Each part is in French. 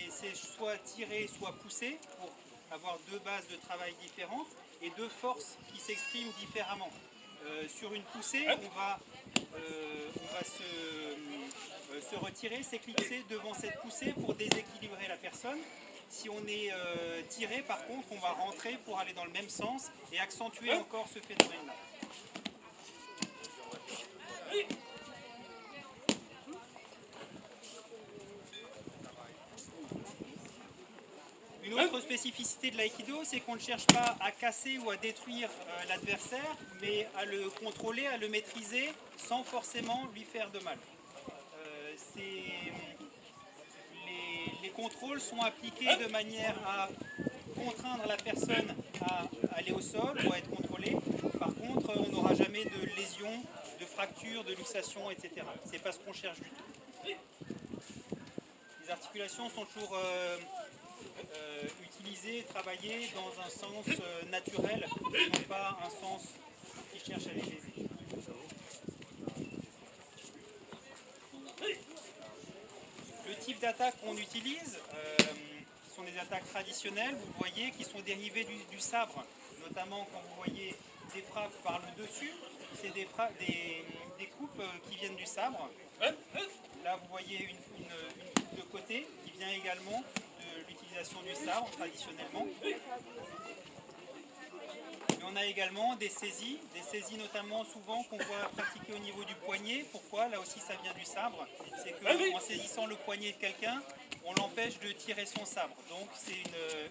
c'est soit tirer, soit pousser, pour avoir deux bases de travail différentes et deux forces qui s'expriment différemment. Sur une poussée, on va se retirer, s'éclipser devant cette poussée pour déséquilibrer la personne. Si on est tiré, par contre, on va rentrer pour aller dans le même sens et accentuer encore ce phénomène-là. Une autre spécificité de l'aïkido, c'est qu'on ne cherche pas à casser ou à détruire l'adversaire, mais à le contrôler, à le maîtriser, sans forcément lui faire de mal. Les contrôles sont appliqués de manière à contraindre la personne à aller au sol ou à être contrôlée. Par contre, on n'aura jamais de lésions, de fractures, de luxations, etc. C'est pas ce qu'on cherche du tout. Les articulations sont toujours utilisées, travaillées dans un sens naturel, et non pas un sens qui cherche à les léser. Le type d'attaque qu'on utilise sont des attaques traditionnelles, vous voyez, qui sont dérivées du sabre. Notamment quand vous voyez des frappes par le dessus, c'est des coupes qui viennent du sabre. Là, vous voyez une coupe de côté qui vient également de l'utilisation du sabre traditionnellement. Mais on a également des saisies notamment souvent qu'on voit pratiquer au niveau du poignet. Pourquoi? Là aussi ça vient du sabre. C'est qu'en saisissant le poignet de quelqu'un, on l'empêche de tirer son sabre. Donc c'est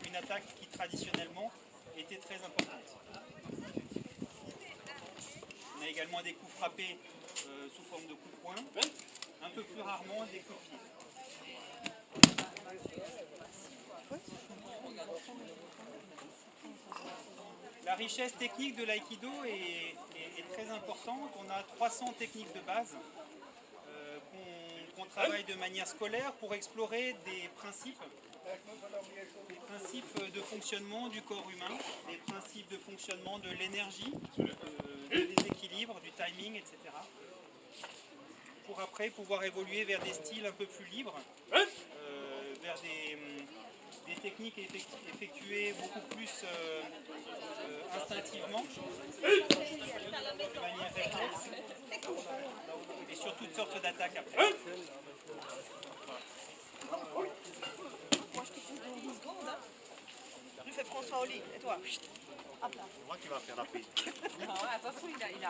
une attaque qui traditionnellement était très importante. On a également des coups frappés sous forme de coups de poing, un peu plus rarement des coups de pied. La richesse technique de l'aïkido est très importante. On a 300 techniques de base qu'on travaille de manière scolaire pour explorer des principes de fonctionnement du corps humain, des principes de fonctionnement de l'énergie, du déséquilibre, du timing, etc. Pour après pouvoir évoluer vers des styles un peu plus libres, vers des techniques effectuées beaucoup plus instinctivement, de manière réflexe, et sur toutes sortes d'attaques après. Moi je te pousse dans 10 secondes. Hein. Je fais François Oli, et toi? Hop là. C'est moi qui va faire la piste. Non, attention, il a.